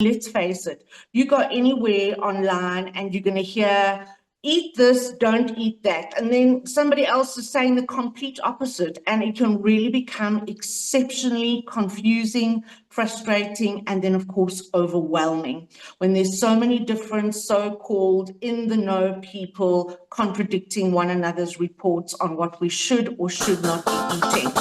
let's face it, you go anywhere online and you're going to hear, eat this, don't eat that. And then somebody else is saying the complete opposite. And it can really become exceptionally confusing, frustrating, and then, of course, overwhelming when there's so many different so-called in-the-know people contradicting one another's reports on what we should or should not be eating.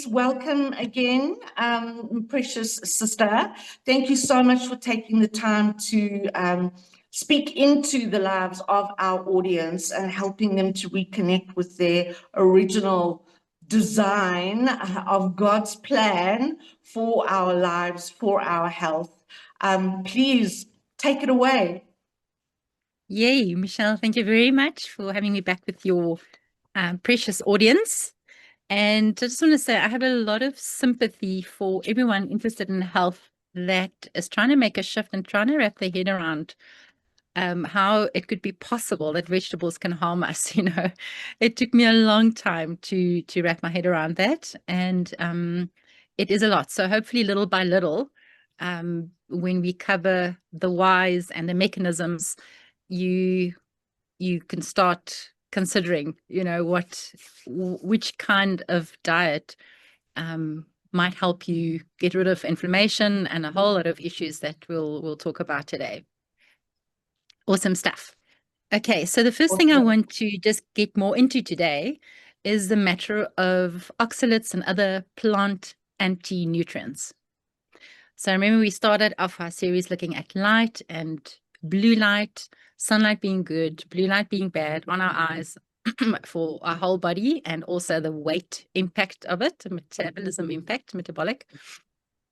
Welcome again, precious sister. Thank you so much for taking the time to speak into the lives of our audience and helping them to reconnect with their original design of God's plan for our lives, for our health. Please take it away. Yay, Michelle, thank you very much for having me back with your precious audience. And I just want to say I have a lot of sympathy for everyone interested in health that is trying to make a shift and trying to wrap their head around how it could be possible that vegetables can harm us. It took me a long time to wrap my head around that, and it is a lot. So hopefully, little by little, when we cover the whys and the mechanisms, you can start considering, which kind of diet might help you get rid of inflammation and a whole lot of issues that we'll talk about today. Awesome stuff. Okay, so the first thing I want to just get more into today is the matter of oxalates and other plant anti-nutrients. So remember, we started off our series looking at light and blue light, sunlight being good, blue light being bad on our eyes for our whole body, and also the weight impact of it, metabolism impact, metabolic.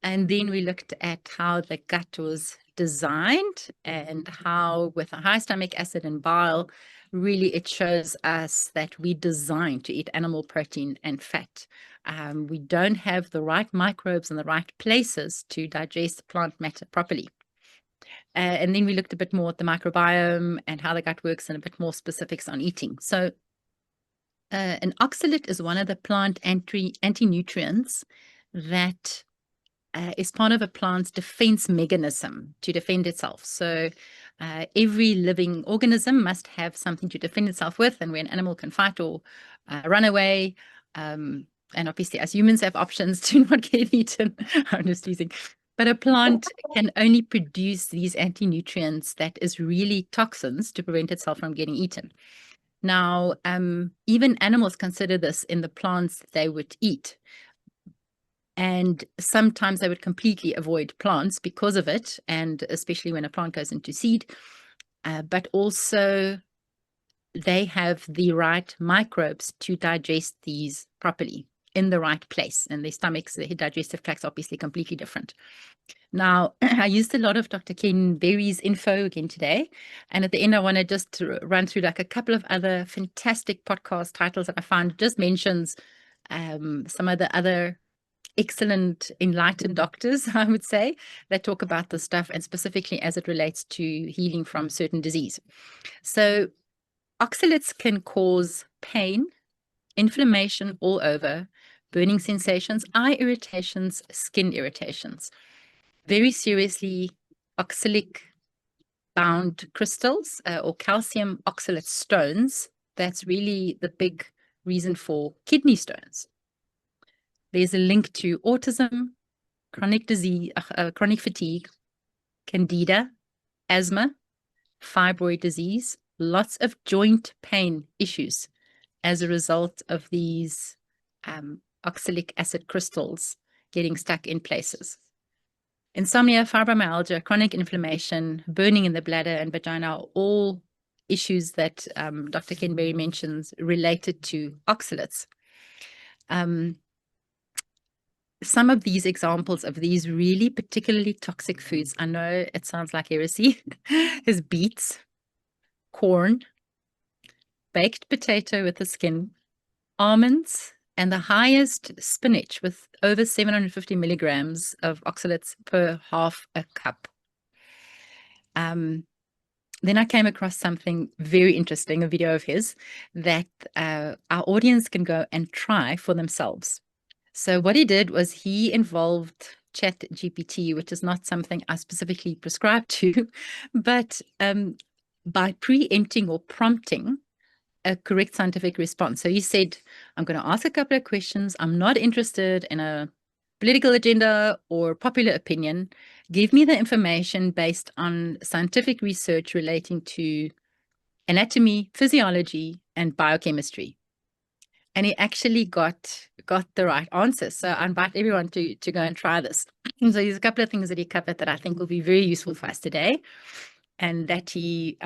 And then we looked at how the gut was designed and how with a high stomach acid and bile, really it shows us that we're designed to eat animal protein and fat. We don't have the right microbes in the right places to digest plant matter properly. And then we looked a bit more at the microbiome and how the gut works and a bit more specifics on eating. So an oxalate is one of the plant anti-nutrients that is part of a plant's defense mechanism to defend itself. So every living organism must have something to defend itself with, and where an animal can fight or run away, and obviously as humans have options to not get eaten. I'm just teasing. But a plant can only produce these anti-nutrients that is really toxins to prevent itself from getting eaten. Now, even animals consider this in the plants they would eat. And sometimes they would completely avoid plants because of it, and especially when a plant goes into seed. But also they have the right microbes to digest these properly in the right place. And their stomachs, their digestive tracts, obviously completely different. Now, I used a lot of Dr. Ken Berry's info again today. And at the end, I want to just run through like a couple of other fantastic podcast titles that I found just mentions some of the other excellent enlightened doctors, I would say, that talk about this stuff, and specifically as it relates to healing from certain disease. So oxalates can cause pain, inflammation all over, burning sensations, eye irritations, skin irritations. Very seriously, oxalic bound crystals or calcium oxalate stones, that's really the big reason for kidney stones. There's a link to autism, chronic disease, chronic fatigue, candida, asthma, fibroid disease, lots of joint pain issues as a result of these oxalic acid crystals getting stuck in places. Insomnia, fibromyalgia, chronic inflammation, burning in the bladder and vagina are all issues that Dr. Ken Berry mentions related to oxalates. Some of these examples of these really particularly toxic foods, I know it sounds like heresy, is beets, corn, baked potato with the skin, almonds, and the highest spinach with over 750 milligrams of oxalates per half a cup. Then I came across something very interesting, a video of his, that our audience can go and try for themselves. So what he did was he involved ChatGPT, which is not something I specifically prescribe to, but by preempting or prompting a correct scientific response. So he said, I'm going to ask a couple of questions. I'm not interested in a political agenda or popular opinion. Give me the information based on scientific research relating to anatomy, physiology, and biochemistry. And he actually got the right answers. So I invite everyone to go and try this. So there's a couple of things that he covered that I think will be very useful for us today, and that he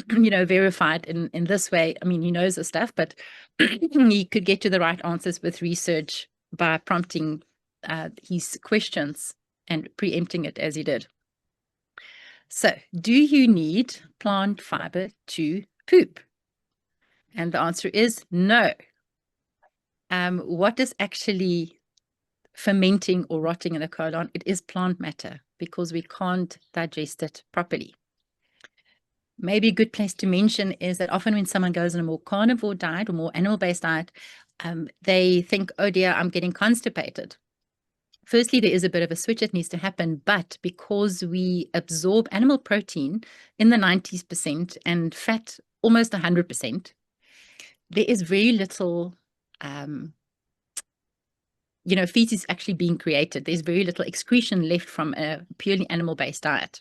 verified in this way. I mean, he knows the stuff, but he could get to the right answers with research by prompting his questions and preempting it as he did. So, do you need plant fiber to poop? And the answer is no. What is actually fermenting or rotting in the colon? It is plant matter, because we can't digest it properly. Maybe a good place to mention is that often when someone goes on a more carnivore diet or more animal-based diet, they think, oh dear, I'm getting constipated. Firstly, there is a bit of a switch that needs to happen, but because we absorb animal protein in the 90% and fat almost 100%, there is very little feces actually being created. There's very little excretion left from a purely animal-based diet.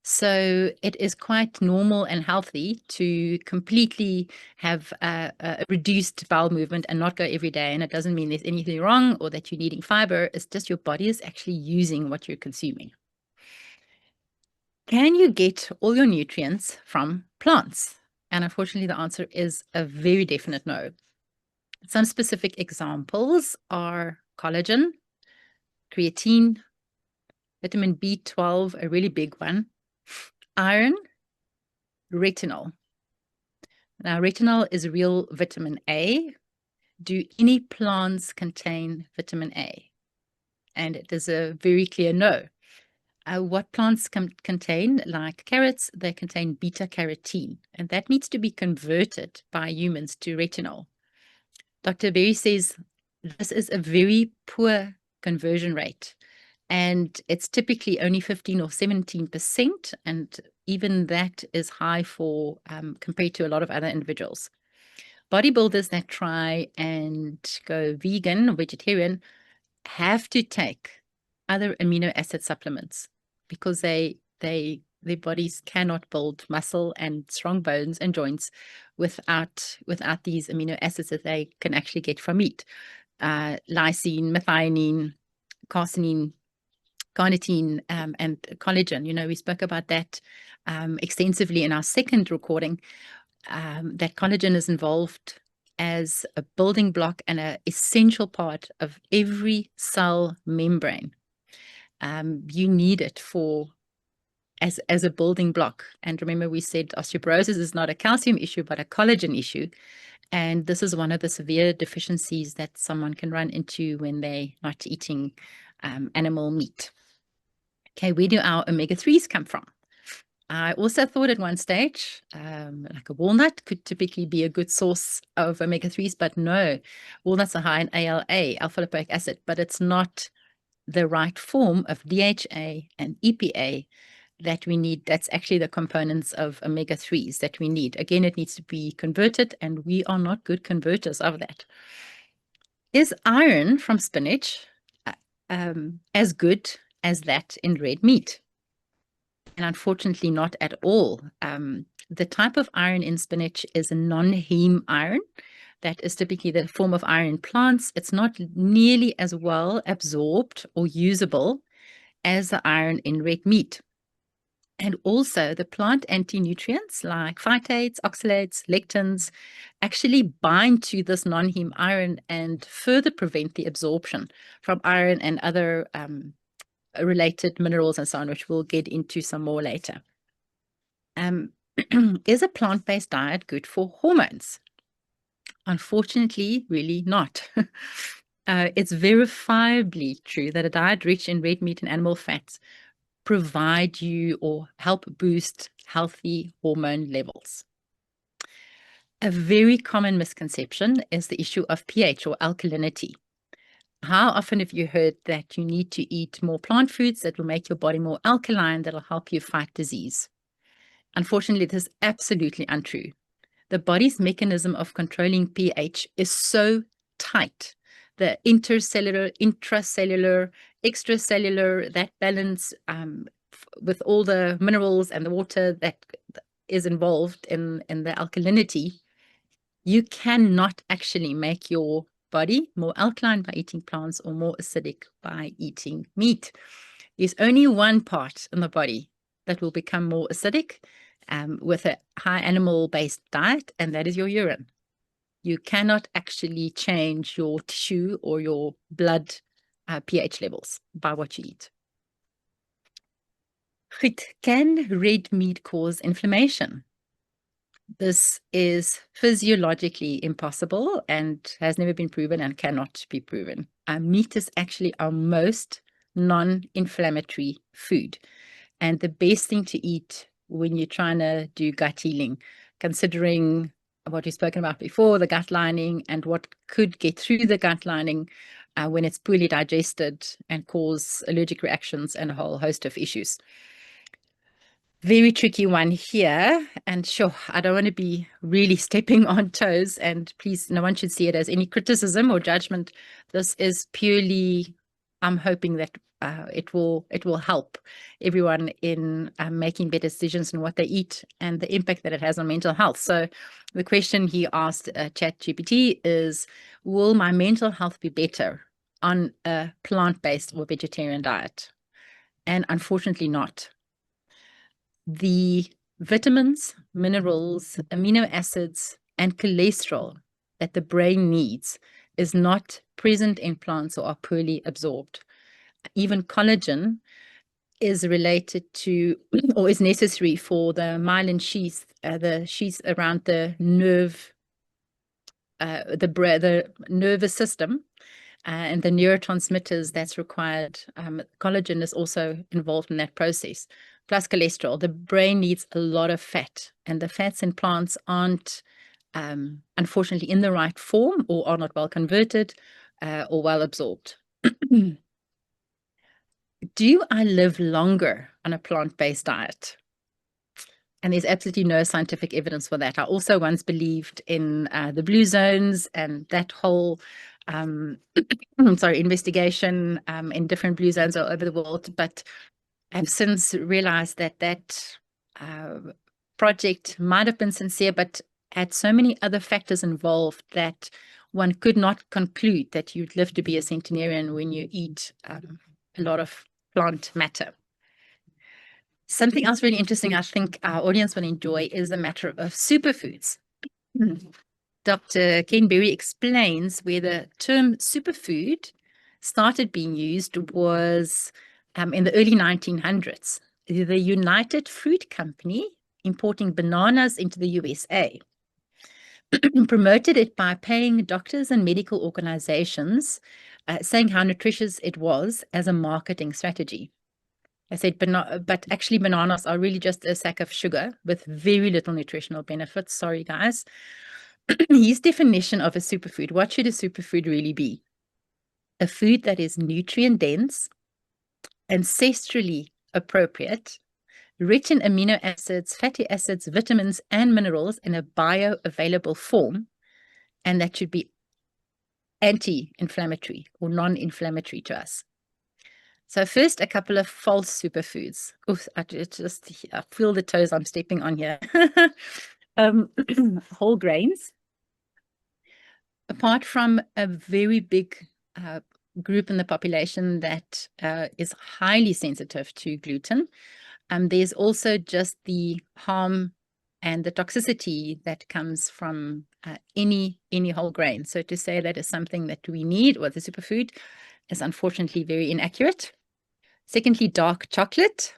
So it is quite normal and healthy to completely have a reduced bowel movement and not go every day. And it doesn't mean there's anything wrong or that you're needing fiber. It's just your body is actually using what you're consuming. Can you get all your nutrients from plants? And unfortunately, the answer is a very definite no. Some specific examples are collagen, creatine, vitamin B12, a really big one, iron, retinol. Now, retinol is real vitamin A. Do any plants contain vitamin A? And it is a very clear no. What plants contain, like carrots, they contain beta-carotene, and that needs to be converted by humans to retinol. Dr. Berry says this is a very poor conversion rate, and it's typically only 15 or 17%, and even that is high for compared to a lot of other individuals. Bodybuilders that try and go vegan or vegetarian have to take other amino acid supplements because their bodies cannot build muscle and strong bones and joints without these amino acids that they can actually get from meat. Lysine, methionine, carnitine, and collagen. We spoke about that extensively in our second recording, that collagen is involved as a building block and an essential part of every cell membrane. You need it as a building block. And remember, we said osteoporosis is not a calcium issue, but a collagen issue. And this is one of the severe deficiencies that someone can run into when they're not eating animal meat. Okay, where do our omega-3s come from? I also thought at one stage, like a walnut could typically be a good source of omega-3s, but no, walnuts are high in ALA, alpha lipoic acid, but it's not the right form of DHA and EPA that we need. That's actually the components of omega-3s that we need. Again, it needs to be converted, and we are not good converters of that. Is iron from spinach as good as that in red meat? And unfortunately, not at all. The type of iron in spinach is a non-heme iron. That is typically the form of iron in plants. It's not nearly as well absorbed or usable as the iron in red meat. And also the plant anti-nutrients like phytates, oxalates, lectins actually bind to this non-heme iron and further prevent the absorption from iron and other related minerals and so on, which we'll get into some more later. Is a plant-based diet good for hormones? Unfortunately, really not. It's verifiably true that a diet rich in red meat and animal fats provide you or help boost healthy hormone levels. A very common misconception is the issue of pH or alkalinity. How often have you heard that you need to eat more plant foods that will make your body more alkaline, that will help you fight disease? Unfortunately, this is absolutely untrue. The body's mechanism of controlling pH is so tight. The intercellular, intracellular, extracellular, that balance with all the minerals and the water that is involved in the alkalinity, you cannot actually make your body more alkaline by eating plants or more acidic by eating meat. There's only one part in the body that will become more acidic with a high animal-based diet, and that is your urine. You cannot actually change your tissue or your blood pH levels by what you eat. Can red meat cause inflammation? This is physiologically impossible and has never been proven and cannot be proven. Meat is actually our most non-inflammatory food, and the best thing to eat when you're trying to do gut healing, considering what we've spoken about before, the gut lining and what could get through the gut lining when it's poorly digested and cause allergic reactions and a whole host of issues. Very tricky one here, and sure, I don't want to be really stepping on toes, and please, no one should see it as any criticism or judgment. This is purely, I'm hoping that it will help everyone in making better decisions on what they eat and the impact that it has on mental health. So the question he asked ChatGPT is, will my mental health be better on a plant-based or vegetarian diet? And unfortunately not. The vitamins, minerals, amino acids, and cholesterol that the brain needs is not present in plants or are poorly absorbed. Even collagen is related to or is necessary for the myelin sheath, the sheath around the nerve, the nervous system, and the neurotransmitters that's required. Collagen is also involved in that process. Plus cholesterol. The brain needs a lot of fat, and the fats in plants aren't, unfortunately, in the right form or are not well converted or well absorbed. Do I live longer on a plant-based diet? And there's absolutely no scientific evidence for that. I also once believed in the blue zones and that whole investigation in different blue zones all over the world, but I've since realized that that project might have been sincere, but had so many other factors involved that one could not conclude that you'd live to be a centenarian when you eat a lot of plant matter. Something else really interesting I think our audience will enjoy is the matter of superfoods. Dr. Ken Berry explains where the term superfood started being used was in the early 1900s. The United Fruit Company, importing bananas into the USA, promoted it by paying doctors and medical organizations, saying how nutritious it was as a marketing strategy. I said, but actually bananas are really just a sack of sugar with very little nutritional benefits. Sorry, guys. His definition of a superfood, what should a superfood really be? A food that is nutrient dense, ancestrally appropriate, rich in amino acids, fatty acids, vitamins, and minerals in a bioavailable form, and that should be anti-inflammatory or non-inflammatory to us. So first, a couple of false superfoods. Oof, I feel the toes I'm stepping on here. Whole grains. Apart from a very big group in the population that is highly sensitive to gluten, there's also just the harm and the toxicity that comes from any whole grain. So to say that is something that we need or the superfood is unfortunately very inaccurate. Secondly, dark chocolate.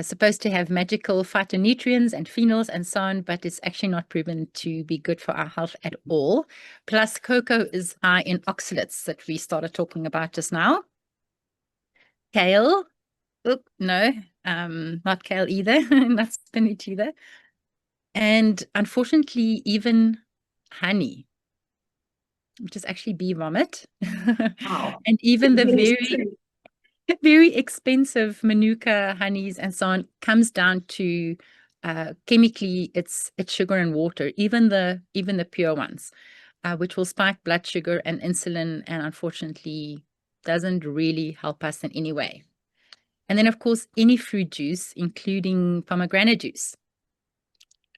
supposed to have magical phytonutrients and phenols and so on, but it's actually not proven to be good for our health at all. Plus, cocoa is high in oxalates that we started talking about just now. Kale, no, not kale either, not spinach either. And unfortunately, even honey, which is actually bee vomit. Wow. And even the Yes, very expensive Manuka honeys and so on comes down to chemically it's sugar and water, even the pure ones, which will spike blood sugar and insulin, and unfortunately doesn't really help us in any way. And then, of course, any fruit juice, including pomegranate juice,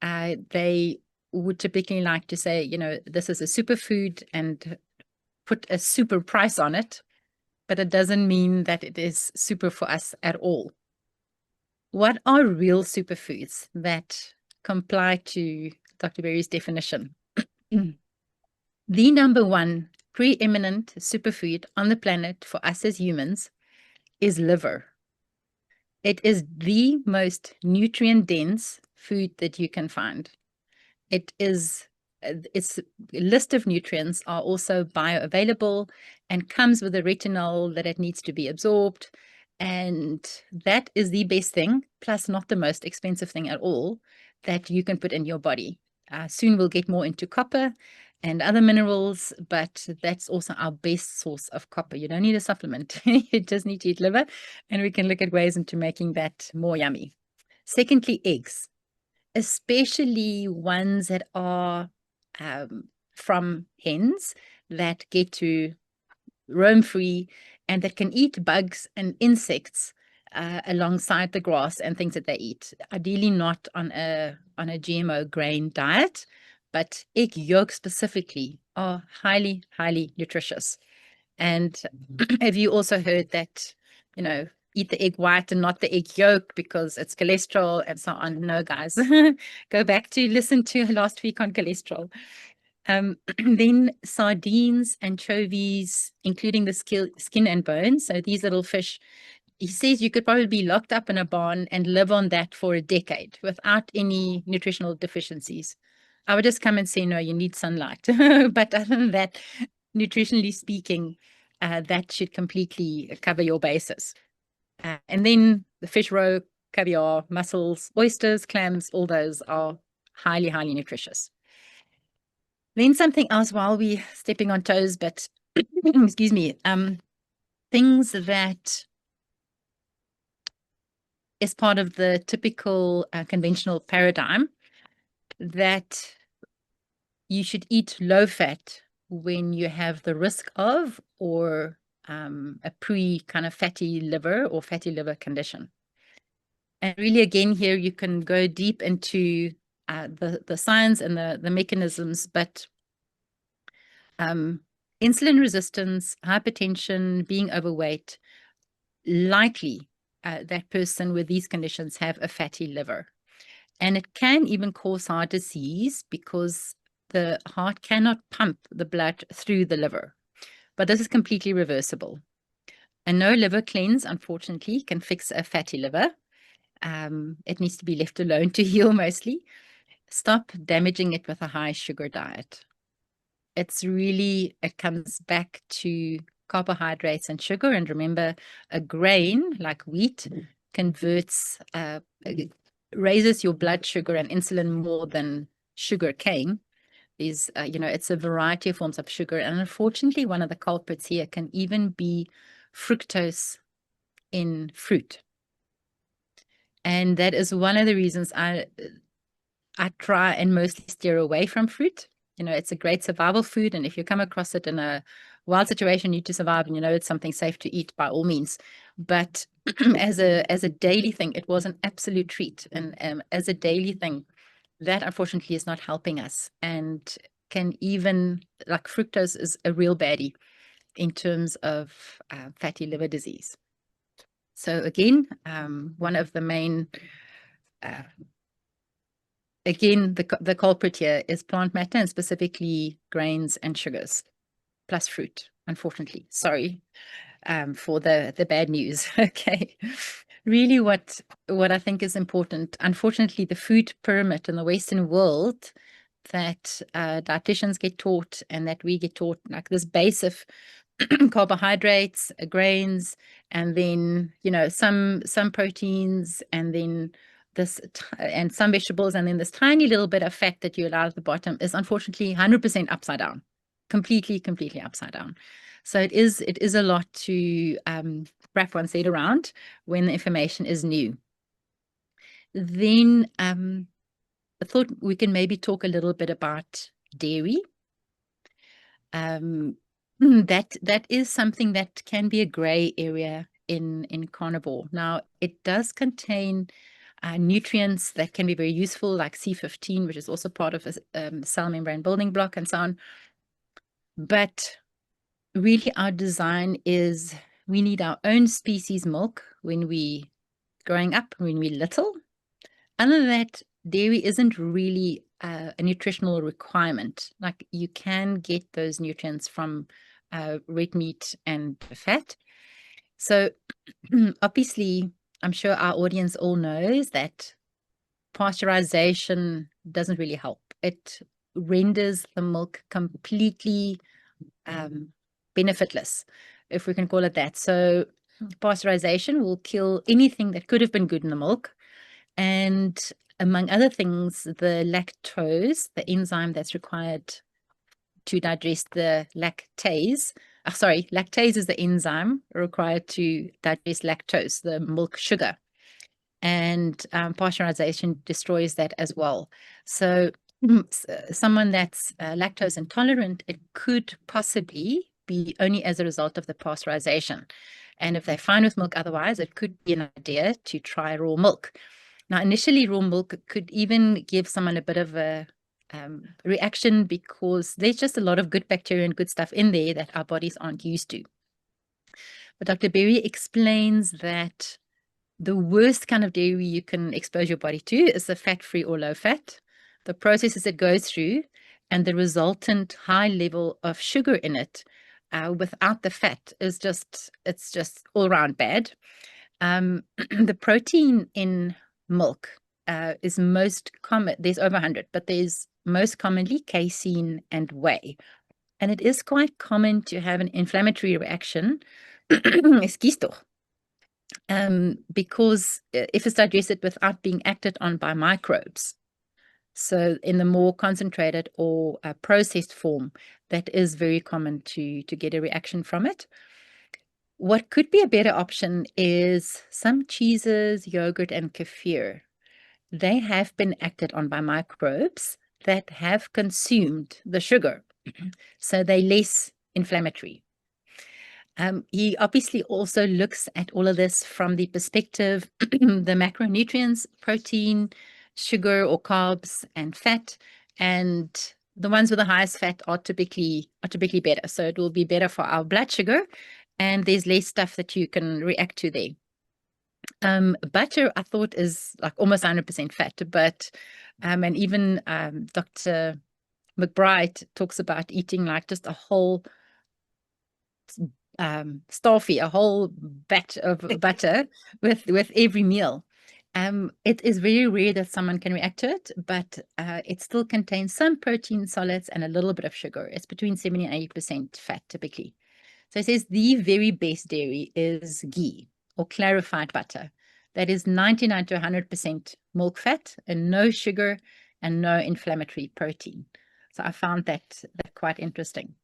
they would typically like to say, you know, this is a superfood and put a super price on it, but it doesn't mean that it is super for us at all. What are real superfoods that comply to Dr. Berry's definition? The number one preeminent superfood on the planet for us as humans is liver. It is the most nutrient-dense food that you can find. It is, its list of nutrients are also bioavailable and comes with a retinol that it needs to be absorbed. And that is the best thing, plus not the most expensive thing at all, that you can put in your body. Soon we'll get more into copper and other minerals, but that's also our best source of copper. You don't need a supplement. You just need to eat liver, and we can look at ways into making that more yummy. Secondly, eggs, especially ones that are from hens that get to roam free and that can eat bugs and insects alongside the grass and things that they eat. Ideally not on a GMO grain diet, but egg yolks specifically are highly, highly nutritious. And have you also heard that, you know, eat the egg white and not the egg yolk because it's cholesterol and so on? No, guys, go back to listen to last week on cholesterol. Then sardines, anchovies, including the skin and bones. So these little fish, he says you could probably be locked up in a barn and live on that for a decade without any nutritional deficiencies. I would just come and say, no, you need sunlight. But other than that, nutritionally speaking, that should completely cover your bases. And then the fish roe, caviar, mussels, oysters, clams, all those are highly, highly nutritious. Then something else while we're stepping on toes, but excuse me, things that is part of the typical conventional paradigm that you should eat low fat when you have the risk of or a pre kind of fatty liver or fatty liver condition. And really, again, here you can go deep into the science and the mechanisms, but insulin resistance, hypertension, being overweight, likely that person with these conditions have a fatty liver. And it can even cause heart disease because the heart cannot pump the blood through the liver. But this is completely reversible. And no liver cleanse, unfortunately, can fix a fatty liver. It needs to be left alone to heal mostly. Stop damaging it with a high sugar diet. It's really, it comes back to carbohydrates and sugar. And remember, a grain like wheat converts, raises your blood sugar and insulin more than sugar cane. These, you know, it's a variety of forms of sugar. And unfortunately, one of the culprits here can even be fructose in fruit. And that is one of the reasons I try and mostly steer away from fruit. You know, it's a great survival food. And if you come across it in a wild situation, you need to survive and you know it's something safe to eat, by all means. But as a daily thing, it was an absolute treat. And as a daily thing, that unfortunately is not helping us and can even, like fructose is a real baddie in terms of fatty liver disease. So again, one of the main, again, the culprit here is plant matter and specifically grains and sugars, plus fruit, unfortunately. Sorry for the bad news. Okay. really what I think is important, unfortunately, the food pyramid in the Western world that dietitians get taught and that we get taught, like this base of carbohydrates, grains, and then, you know, some proteins, and then this and some vegetables, and then this tiny little bit of fat that you allow at the bottom is unfortunately 100% upside down, completely upside down. So it is a lot to wrap one's head around when the information is new. Then I thought we can maybe talk a little bit about dairy. That is something that can be a gray area in carnivore. Now, it does contain nutrients that can be very useful, like C15, which is also part of a cell membrane building block and so on. But really, our design is we need our own species milk when we growing up, when we're little. Other than that, dairy isn't really a nutritional requirement. Like, you can get those nutrients from red meat and fat. So obviously, I'm sure our audience all knows that pasteurization doesn't really help. It renders the milk completely benefitless, if we can call it that. So pasteurization will kill anything that could have been good in the milk. And among other things, the lactose, the enzyme that's required to digest the lactase. Lactase is the enzyme required to digest lactose, the milk sugar. And pasteurization destroys that as well. So someone that's lactose intolerant, it could possibly be only as a result of the pasteurization. And if they're fine with milk otherwise, it could be an idea to try raw milk. Now, initially, raw milk could even give someone a bit of a reaction because there's just a lot of good bacteria and good stuff in there that our bodies aren't used to. But Dr. Berry explains that the worst kind of dairy you can expose your body to is the fat-free or low-fat, the processes it goes through, and the resultant high level of sugar in it without the fat is just all around bad. The protein in milk is most common. There's over 100, but there's most commonly casein and whey. And it is quite common to have an inflammatory reaction, because if it's digested without being acted on by microbes. So in the more concentrated or processed form, that is very common to get a reaction from it. What could be a better option is some cheeses, yogurt, and kefir. They have been acted on by microbes that have consumed the sugar, so they're less inflammatory. He obviously also looks at all of this from the perspective, the macronutrients, protein, sugar or carbs, and fat, and the ones with the highest fat are typically better. So it will be better for our blood sugar, and there's less stuff that you can react to there. Butter, I thought, is like almost 100% fat, but and even Dr. McBride talks about eating like just a whole starfy, a whole batch of butter with every meal. It is very rare that someone can react to it, but it still contains some protein, solids, and a little bit of sugar. It's between 70 and 80% fat typically. So it says the very best dairy is ghee or clarified butter. That is 99 to 100% milk fat and no sugar and no inflammatory protein. So I found that quite interesting.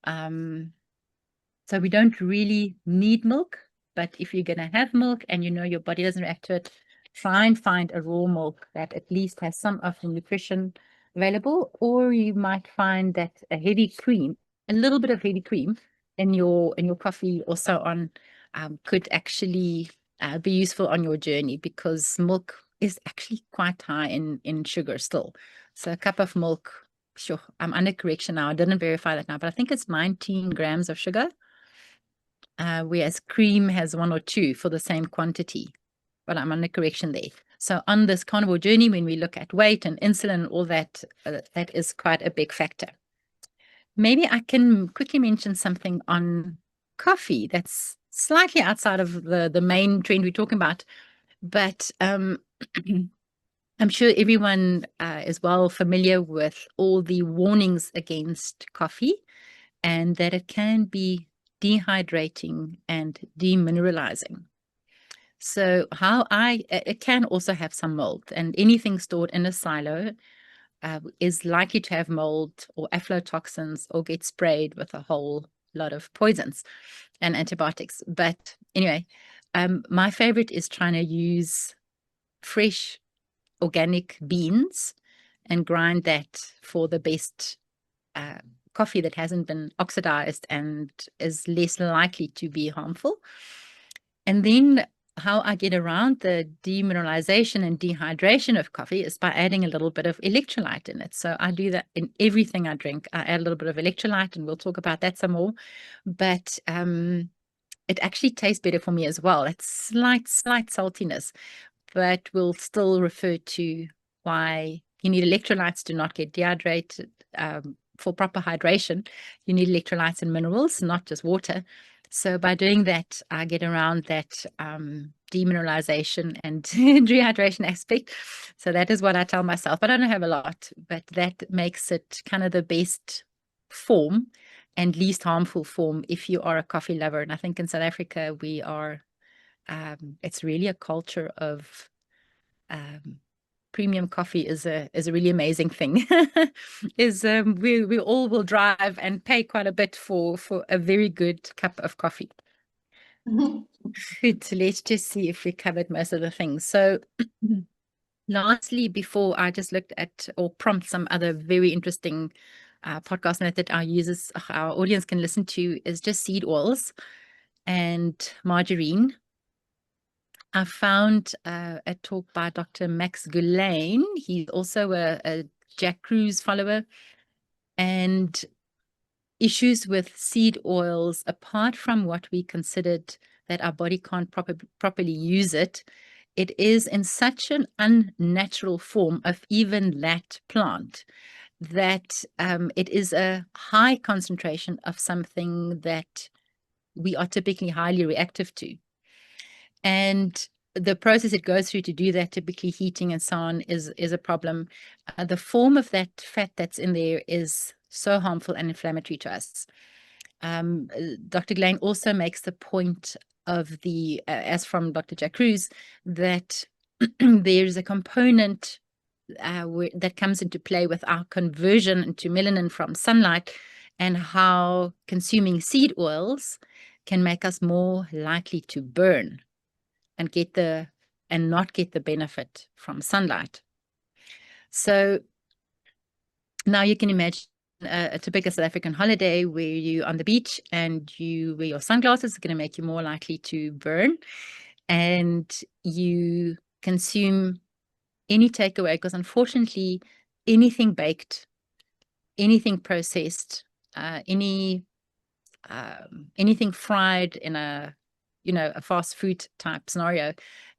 So we don't really need milk, but if you're going to have milk and you know your body doesn't react to it, try and find a raw milk that at least has some of the nutrition available, or you might find that a heavy cream, a little bit of heavy cream in your coffee or so on, could actually be useful on your journey, because milk is actually quite high in sugar still. So a cup of milk, sure, I'm under correction now. I didn't verify that now, but I think it's 19 grams of sugar. Whereas cream has 1 or 2 for the same quantity, but I'm under correction there. So on this carnivore journey, when we look at weight and insulin and all that, that is quite a big factor. Maybe I can quickly mention something on coffee that's slightly outside of the main trend we're talking about, but I'm sure everyone is well familiar with all the warnings against coffee, and that it can be dehydrating and demineralizing. So it can also have some mold, and anything stored in a silo is likely to have mold or aflatoxins or get sprayed with a whole lot of poisons and antibiotics. But anyway, my favorite is trying to use fresh organic beans and grind that for the best coffee that hasn't been oxidized and is less likely to be harmful. And then how I get around the demineralization and dehydration of coffee is by adding a little bit of electrolyte in it. So I do that in everything I drink. I add a little bit of electrolyte, and we'll talk about that some more. But it actually tastes better for me as well. It's slight saltiness, but we'll still refer to why you need electrolytes to not get dehydrated. For proper hydration, you need electrolytes and minerals, not just water. So by doing that, I get around that demineralization and dehydration aspect. So that is what I tell myself. I don't have a lot, but that makes it kind of the best form and least harmful form if you are a coffee lover. And I think in South Africa, we are, it's really a culture of premium coffee is a really amazing thing. We all will drive and pay quite a bit for a very good cup of coffee. Good. Let's just see if we covered most of the things. So lastly, before I just looked at or prompt some other very interesting podcast note that our audience can listen to, is just seed oils and margarine. I found a talk by Dr. Max Gullain. He's also a Jack Kruse follower. And issues with seed oils, apart from what we considered that our body can't properly use it, it is in such an unnatural form of even that plant that it is a high concentration of something that we are typically highly reactive to. And the process it goes through to do that, typically heating and so on, is a problem. The form of that fat that's in there is so harmful and inflammatory to us. Dr. Glang also makes the point of as from Dr. Jack Kruse, that there's a component that comes into play with our conversion into melanin from sunlight, and how consuming seed oils can make us more likely to burn and not get the benefit from sunlight. So now you can imagine a typical South African holiday where you're on the beach and you wear your sunglasses. Is going to make you more likely to burn, and you consume any takeaway, because unfortunately anything baked, anything processed, anything fried in a fast food type scenario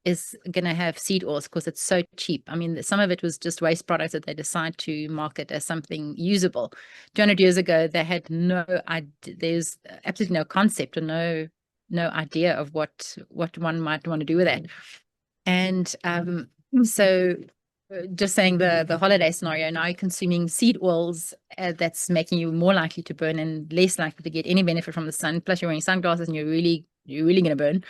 is going to have seed oils because it's so cheap. I mean, some of it was just waste products that they decide to market as something usable. 200 years ago, they had no idea. There's absolutely no concept or no idea of what one might want to do with that. And so just saying the holiday scenario, now you're consuming seed oils that's making you more likely to burn and less likely to get any benefit from the sun. Plus you're wearing sunglasses and you're really going to burn.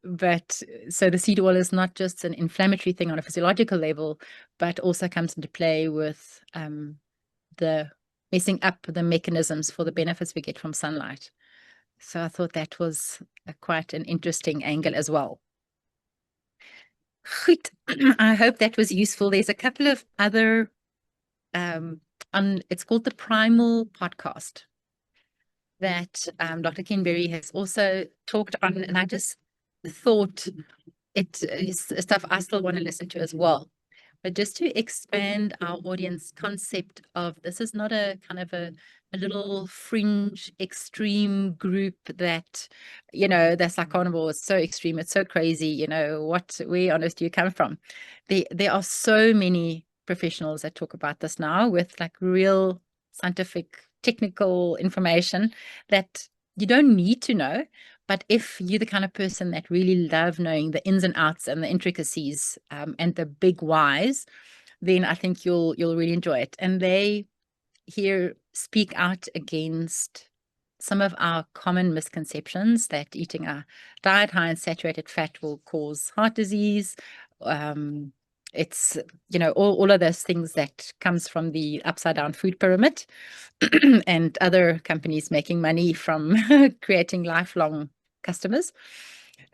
But so the seed oil is not just an inflammatory thing on a physiological level, but also comes into play with the messing up the mechanisms for the benefits we get from sunlight. So I thought that was quite an interesting angle as well. Goed. I hope that was useful. There's a couple of other it's called the Primal Podcast that Dr. Ken Berry has also talked on, and I just thought it is stuff I still want to listen to as well. But just to expand our audience concept of this is not a kind of a little fringe extreme group that, that's like carnivore. It's so extreme. It's so crazy. Where on earth do you come from? There are so many professionals that talk about this now with like real scientific, technical information that you don't need to know, But if you're the kind of person that really love knowing the ins and outs and the intricacies and the big whys, then I think you'll really enjoy it. And they here speak out against some of our common misconceptions that eating a diet high in saturated fat will cause heart disease. It's, you know, all of those things that comes from the upside down food pyramid and other companies making money from creating lifelong customers.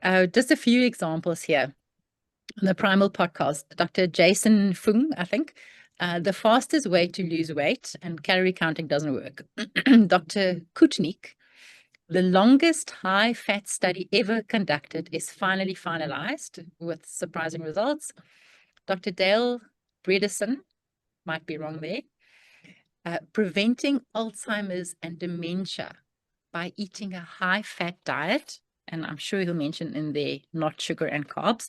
Just a few examples here. On the Primal podcast, Dr. Jason Fung, I think, the fastest way to lose weight and calorie counting doesn't work. Dr. Kutnik, the longest high-fat study ever conducted is finally finalized with surprising results. Dr. Dale Bredesen, might be wrong there, preventing Alzheimer's and dementia by eating a high-fat diet, and I'm sure he'll mention in there not sugar and carbs.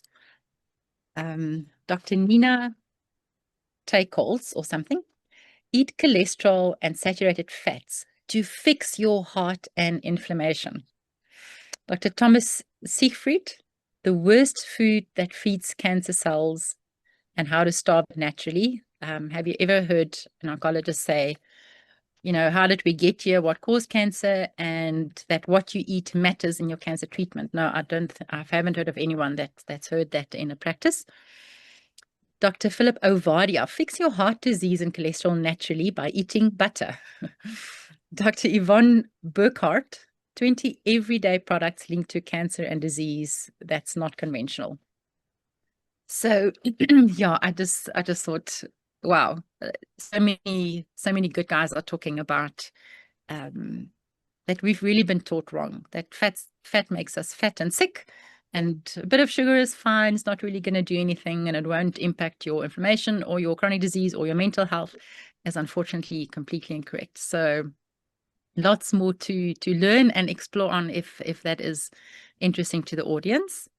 Dr. Nina Takeholz or something, eat cholesterol and saturated fats to fix your heart and inflammation. Dr. Thomas Siegfried, the worst food that feeds cancer cells and how to starve naturally. Have you ever heard an oncologist say, you know, how did we get here? What caused cancer? And that what you eat matters in your cancer treatment. No, I haven't heard of anyone that's heard that in a practice. Dr. Philip Ovadia, fix your heart disease and cholesterol naturally by eating butter. Dr. Yvonne Burkhardt, 20 everyday products linked to cancer and disease that's not conventional. So yeah, I just thought, wow, so many good guys are talking about that we've really been taught wrong, that fat makes us fat and sick, and a bit of sugar is fine, it's not really going to do anything, and it won't impact your inflammation or your chronic disease or your mental health, is unfortunately completely incorrect. So lots more to learn and explore on if that is interesting to the audience.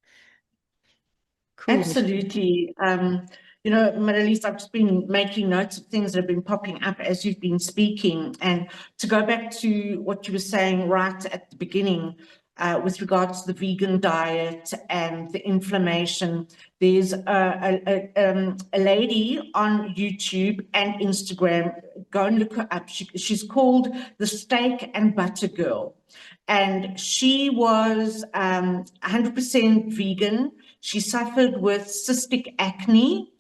Cool. Absolutely. You know, Marlies, I've just been making notes of things that have been popping up as you've been speaking. And to go back to what you were saying right at the beginning, with regards to the vegan diet and the inflammation, there's a lady on YouTube and Instagram. Go and look her up. She's called the Steak and Butter Girl. And she was 100% vegan. She suffered with cystic acne,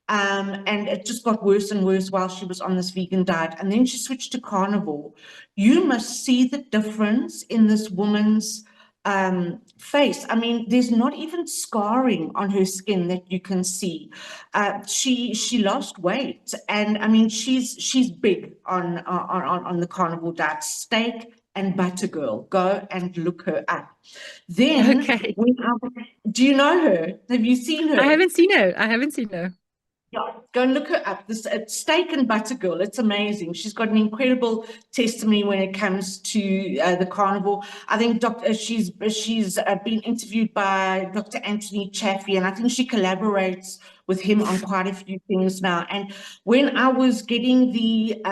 and it just got worse and worse while she was on this vegan diet. And then she switched to carnivore. You must see the difference in this woman's face. I mean, there's not even scarring on her skin that you can see. She lost weight, and I mean, she's big on the carnivore diet. Steak and Butter Girl. Go and look her up. Then, okay. Do you know her? Have you seen her? I haven't seen her. Yeah, go and look her up. This Steak and Butter Girl. It's amazing. She's got an incredible testimony when it comes to the carnivore. I think she's been interviewed by Dr. Anthony Chaffee, and I think she collaborates with him on quite a few things now. And when I was getting the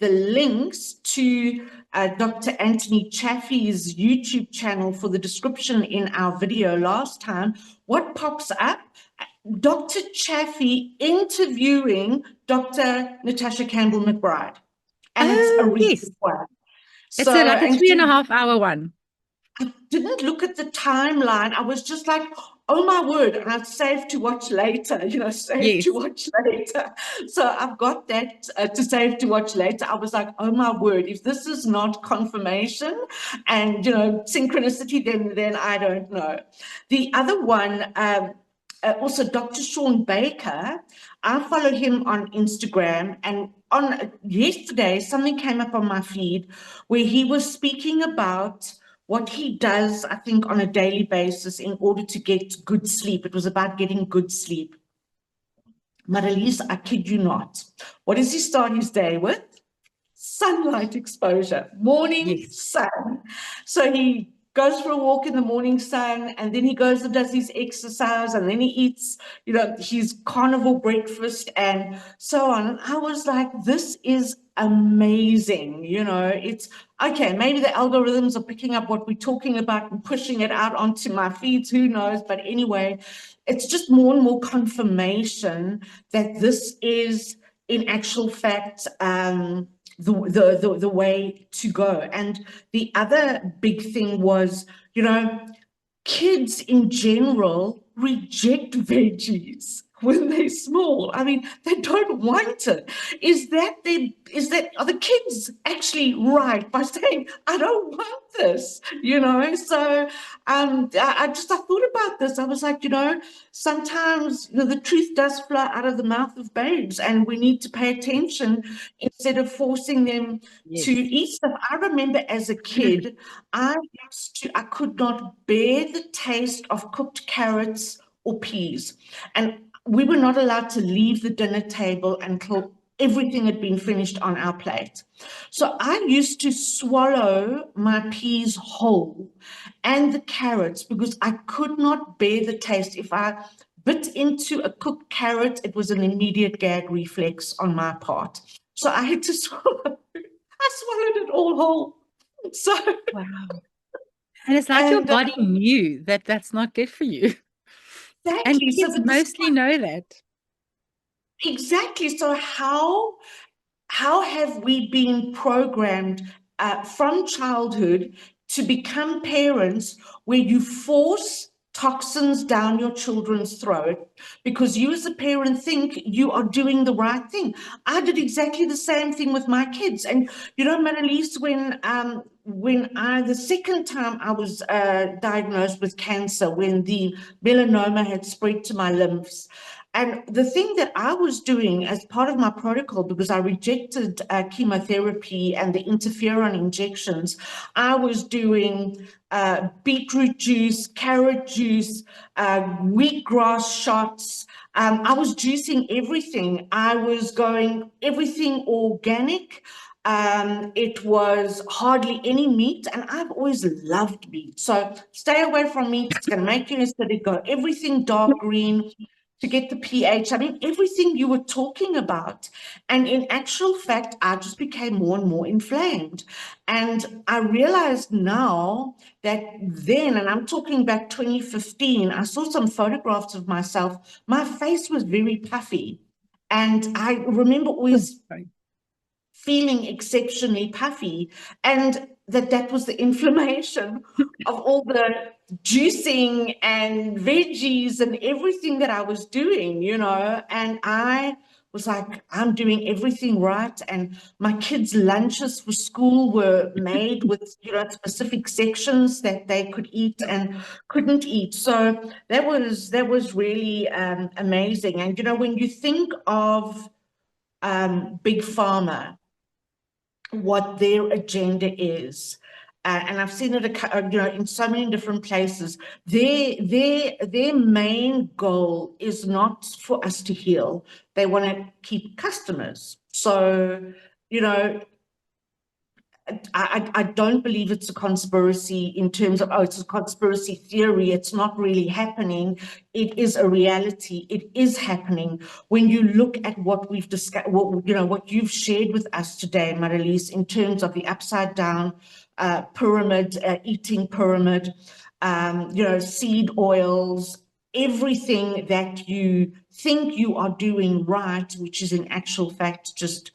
links to Dr. Anthony Chaffee's YouTube channel for the description in our video last time, what pops up? Dr. Chaffee interviewing Dr. Natasha Campbell McBride. And it's a recent one. It's like a 3.5 hour one. I didn't look at the timeline. I was just like, oh my word, and I've saved to watch later, to watch later. So I've got that to save to watch later. I was like, oh my word, if this is not confirmation and, synchronicity, then I don't know. The other one, also Dr. Sean Baker, I follow him on Instagram, and on yesterday, something came up on my feed where he was speaking about what he does, I think, on a daily basis in order to get good sleep. It was about getting good sleep. Marlies, I kid you not. What does he start his day with? Sunlight exposure, morning sun. So he goes for a walk in the morning sun, and then he goes and does his exercise, and then he eats, his carnivore breakfast and so on. And I was like, this is amazing. okay, maybe the algorithms are picking up what we're talking about and pushing it out onto my feeds, who knows? But anyway, it's just more and more confirmation that this is, in actual fact, the way to go. And the other big thing was, kids in general reject veggies when they're small. I mean, they don't want it. Are the kids actually right by saying, I don't want this, So I thought about this. I was like, sometimes the truth does flow out of the mouth of babes, and we need to pay attention instead of forcing them to eat stuff. I remember as a kid, I could not bear the taste of cooked carrots or peas. And we were not allowed to leave the dinner table until everything had been finished on our plate. So I used to swallow my peas whole and the carrots because I could not bear the taste. If I bit into a cooked carrot, it was an immediate gag reflex on my part. So I had to swallow. I swallowed it all whole. So wow. And it's like your body knew that that's not good for you. Exactly. And kids mostly know that. Exactly. So how have we been programmed from childhood to become parents where you force toxins down your children's throat because you as a parent think you are doing the right thing? I did exactly the same thing with my kids. And Maralise, when the second time I was diagnosed with cancer, when the melanoma had spread to my lymphs, and the thing that I was doing as part of my protocol, because I rejected chemotherapy and the interferon injections, I was doing beetroot juice, carrot juice, wheatgrass shots. I was juicing everything. I was going everything organic. It was hardly any meat, and I've always loved meat. So stay away from meat. It's going to make you acidic. Go everything dark green to get the pH. I mean, everything you were talking about. And in actual fact, I just became more and more inflamed. And I realized now that then, and I'm talking back 2015, I saw some photographs of myself. My face was very puffy. And I remember always feeling exceptionally puffy, and that was the inflammation of all the juicing and veggies and everything that I was doing, and I was like, I'm doing everything right. And my kids' lunches for school were made with, specific sections that they could eat and couldn't eat. So that was really amazing. And, when you think of Big Pharma, what their agenda is, and I've seen it, in so many different places. Their main goal is not for us to heal. They want to keep customers. So, I don't believe it's a conspiracy in terms of, it's a conspiracy theory. It's not really happening. It is a reality. It is happening. When you look at what we've discussed, what you've shared with us today, Maralise, in terms of the upside down pyramid, eating pyramid, seed oils, everything that you think you are doing right, which is in actual fact just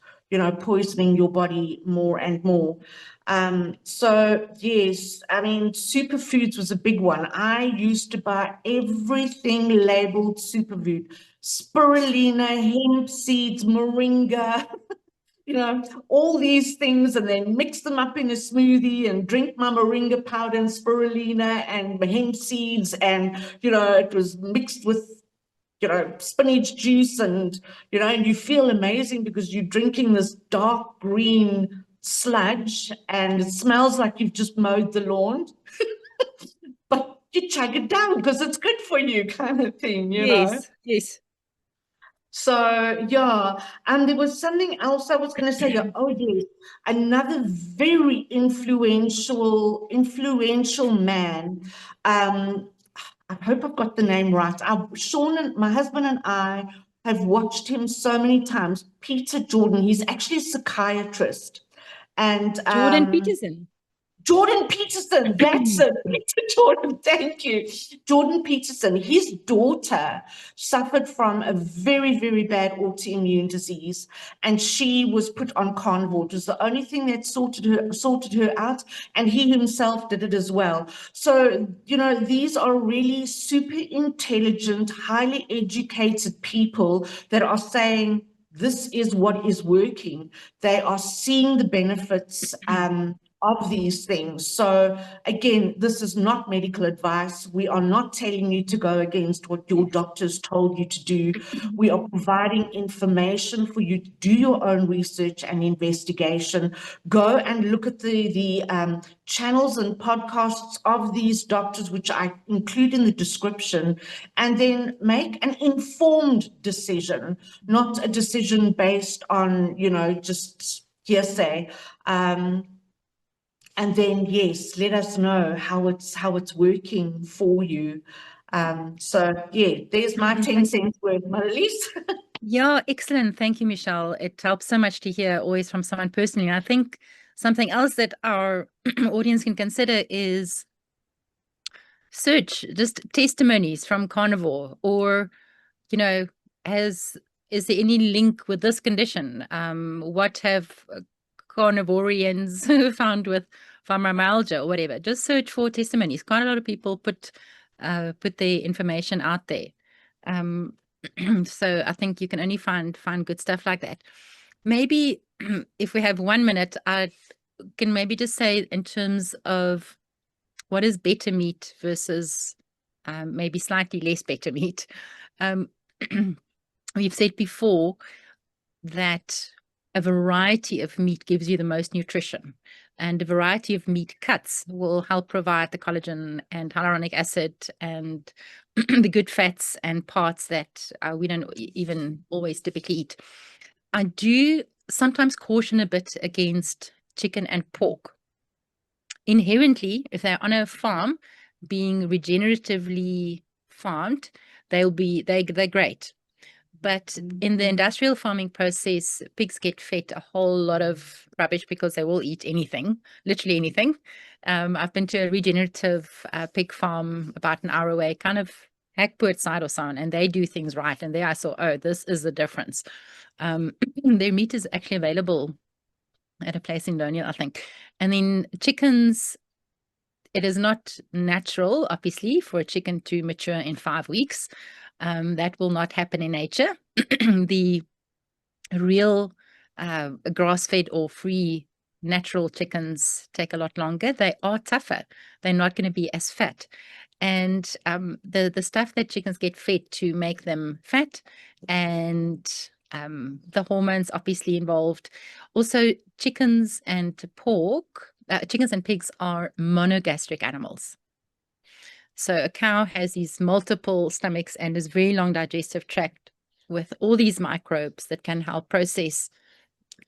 poisoning your body more and more. So yes, I mean, superfoods was a big one. I used to buy everything labeled superfood: spirulina, hemp seeds, moringa, all these things, and then mix them up in a smoothie and drink my moringa powder and spirulina and hemp seeds. And, it was mixed with spinach juice, and, and you feel amazing because you're drinking this dark green sludge and it smells like you've just mowed the lawn, but you chug it down because it's good for you, kind of thing, Yes. So, yeah, and there was something else I was going to say. Oh, yes, another very influential man. I hope I've got the name right. Sean and my husband and I have watched him so many times. Peter Jordan, he's actually a psychiatrist. And Jordan Peterson. Jordan Peterson, that's it. Jordan, thank you. Jordan Peterson, his daughter suffered from a very, very bad autoimmune disease, and she was put on carnivore. It was the only thing that sorted her out, and he himself did it as well. So, you know, these are really super intelligent, highly educated people that are saying, this is what is working. They are seeing the benefits of these things. So again, this is not medical advice. We are not telling you to go against what your doctors told you to do. We are providing information for you to do your own research and investigation. Go and look at the channels and podcasts of these doctors, which I include in the description, and then make an informed decision, not a decision based on, you know, just hearsay. And then, yes, let us know how it's working for you. So yeah, there's my 10 cents worth, Marlies. Yeah, excellent. Thank you, Michelle. It helps so much to hear always from someone personally. I think something else that our audience can consider is search just testimonies from carnivore, or, you know, is there any link with this condition? What have carnivorians found with fibromyalgia or whatever? Just search for testimonies. Quite a lot of people put their information out there. So I think you can only find good stuff like that. Maybe if we have 1 minute, I can maybe just say in terms of what is better meat versus maybe slightly less better meat. We've said before that a variety of meat gives you the most nutrition, and a variety of meat cuts will help provide the collagen and hyaluronic acid and the good fats and parts that we don't even always typically eat. I do sometimes caution a bit against chicken and pork. Inherently, if they're on a farm being regeneratively farmed, they're great. But in the industrial farming process, pigs get fed a whole lot of rubbish because they will eat anything, literally anything. I've been to a regenerative pig farm about an hour away, kind of Hackport side or so on, and they do things right. And there I saw, oh, this is the difference. Their meat is actually available at a place in Doniel, I think. And then chickens, it is not natural, obviously, for a chicken to mature in 5 weeks. That will not happen in nature. The real grass-fed or free natural chickens take a lot longer. They are tougher. They're not going to be as fat. And the stuff that chickens get fed to make them fat, and the hormones obviously involved. Also, chickens and pigs are monogastric animals. So a cow has these multiple stomachs and this very long digestive tract with all these microbes that can help process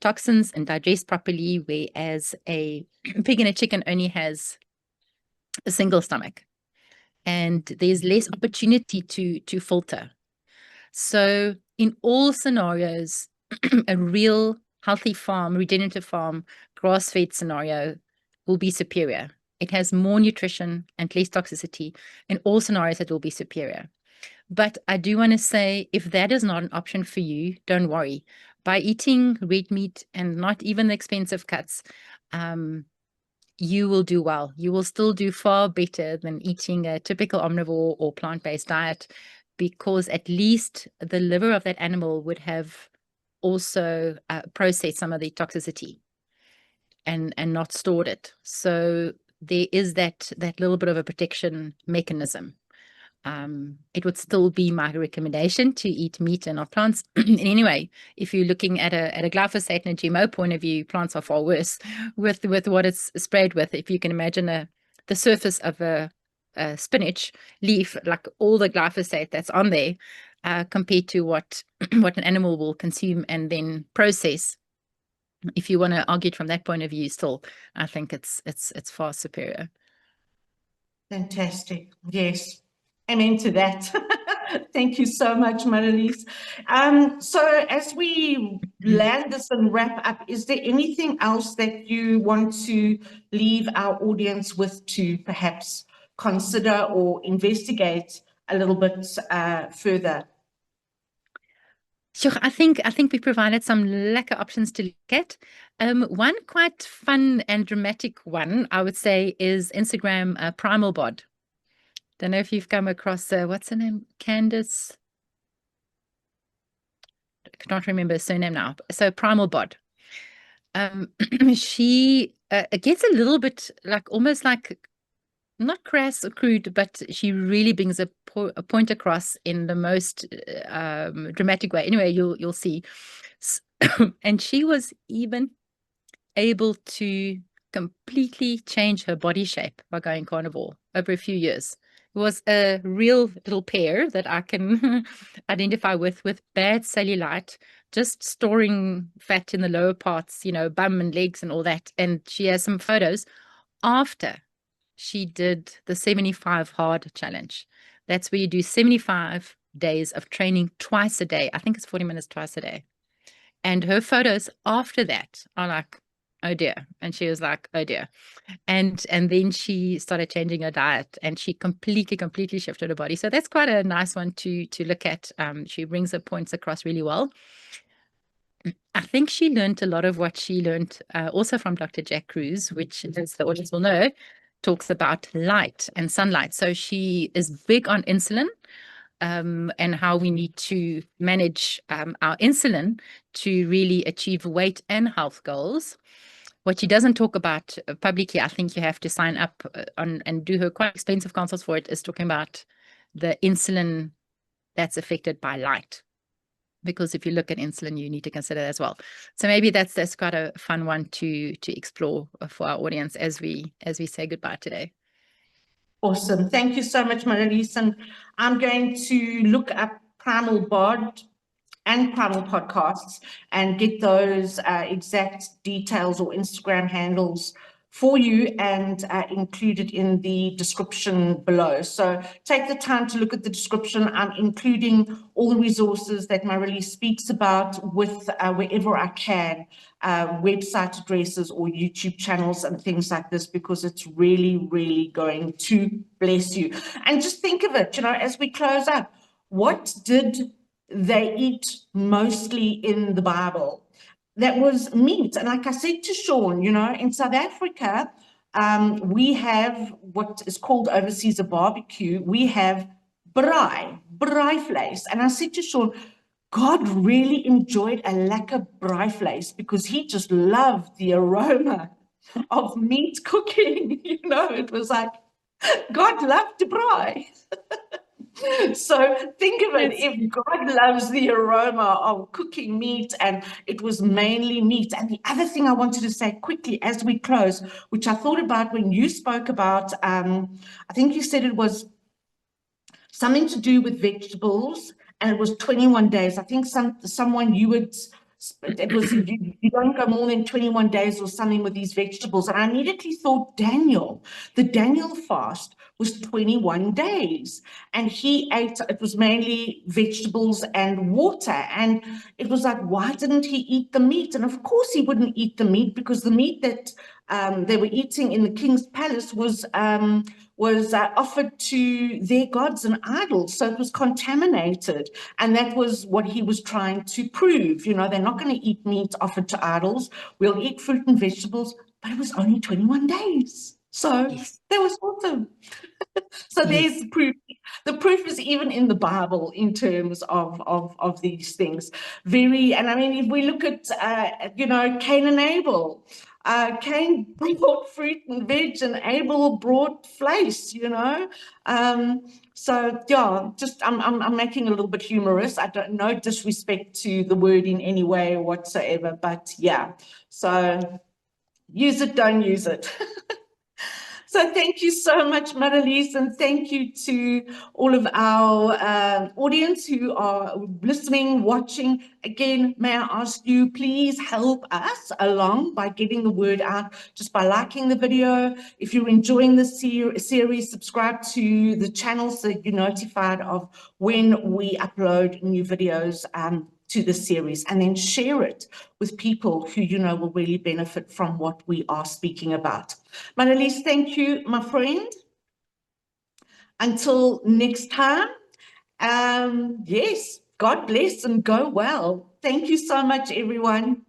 toxins and digest properly, whereas a pig and a chicken only has a single stomach, and there's less opportunity to filter. So in all scenarios, a real healthy farm, regenerative farm, grass-fed scenario will be superior. It has more nutrition and less toxicity. In all scenarios, it will be superior. But I do want to say, if that is not an option for you, don't worry. By eating red meat and not even the expensive cuts, you will do well. You will still do far better than eating a typical omnivore or plant-based diet, because at least the liver of that animal would have also processed some of the toxicity and not stored it. So there is that little bit of a protection mechanism. It would still be my recommendation to eat meat and not plants. Anyway, if you're looking at a glyphosate and a GMO point of view, plants are far worse with what it's sprayed with. If you can imagine the surface of a spinach leaf, like all the glyphosate that's on there, compared to what an animal will consume and then process. If you want to argue it from that point of view, still, I think it's far superior. Fantastic. Yes. Amen to that. Thank you so much, Marlies. So as we land this and wrap up, is there anything else that you want to leave our audience with to perhaps consider or investigate a little bit further? Sure, I think we provided some lekker options to look at. One quite fun and dramatic one, I would say, is Instagram Primal Bod. Don't know if you've come across what's her name? Candace. I cannot remember her surname now. So Primal Bod. She gets a little bit like almost like not crass or crude, but she really brings a point across in the most dramatic way. Anyway, you'll see. And she was even able to completely change her body shape by going carnivore over a few years. It was a real little pair that I can identify with bad cellulite, just storing fat in the lower parts, you know, bum and legs and all that. And she has some photos after she did the 75 hard challenge. That's where you do 75 days of training twice a day. I think it's 40 minutes twice a day. And her photos after that are like, oh dear. And she was like, oh dear. And then she started changing her diet and she completely shifted her body. So that's quite a nice one to look at. She brings her points across really well. I think she learned a lot of what she learned also from Dr. Jack Cruz, which, as the audience will know, talks about light and sunlight. So she is big on insulin and how we need to manage our insulin to really achieve weight and health goals. What she doesn't talk about publicly, I think you have to sign up on and do her quite expensive consults for it, is talking about the insulin that's affected by light. Because if you look at insulin, you need to consider that as well. So maybe that's quite a fun one to explore for our audience as we say goodbye today. Awesome. Thank you so much, Marlies. And I'm going to look up Primal Bod and Primal Podcasts and get those exact details or Instagram handles for you and include it in the description below. So take the time to look at the description. I'm including all the resources that Marlies speaks about with wherever I can, website addresses or YouTube channels and things like this, because it's really going to bless you. And just think of it, you know, as we close up, what did they eat mostly in the Bible? That was meat. And like I said to Sean, you know, in South Africa, we have what is called overseas a barbecue. We have braai vlees. And I said to Sean, God really enjoyed a lekker braai vlees because he just loved the aroma of meat cooking. You know, it was like, God loved the braai. So think of it, if God loves the aroma of cooking meat, and it was mainly meat. And the other thing I wanted to say quickly as we close, which I thought about when you spoke about, I think you said it was something to do with vegetables, and it was 21 days. I think someone you would, it was, you don't go more than 21 days or something with these vegetables. And I immediately thought Daniel, the Daniel fast was 21 days. And he ate, it was mainly vegetables and water. And it was like, why didn't he eat the meat? And of course he wouldn't eat the meat, because the meat that they were eating in the king's palace was offered to their gods and idols. So it was contaminated. And that was what he was trying to prove. You know, they're not going to eat meat offered to idols. We'll eat fruit and vegetables, but it was only 21 days. So that was awesome. So there's proof. The proof is even in the Bible in terms of these things. And I mean, if we look at, you know, Cain and Abel, Cain brought fruit and veg and Abel brought flesh, you know. So yeah, just I'm making a little bit humorous. I don't, no disrespect to the word in any way whatsoever, but yeah. So use it, don't use it. So thank you so much, Marlies, and thank you to all of our audience who are listening, watching. Again, may I ask you, please help us along by getting the word out, just by liking the video. If you're enjoying the series, subscribe to the channel so you're notified of when we upload new videos to the series, and then share it with people who you know will really benefit from what we are speaking about. Marlies, thank you, my friend. Until next time, yes, God bless and go well. Thank you so much, everyone.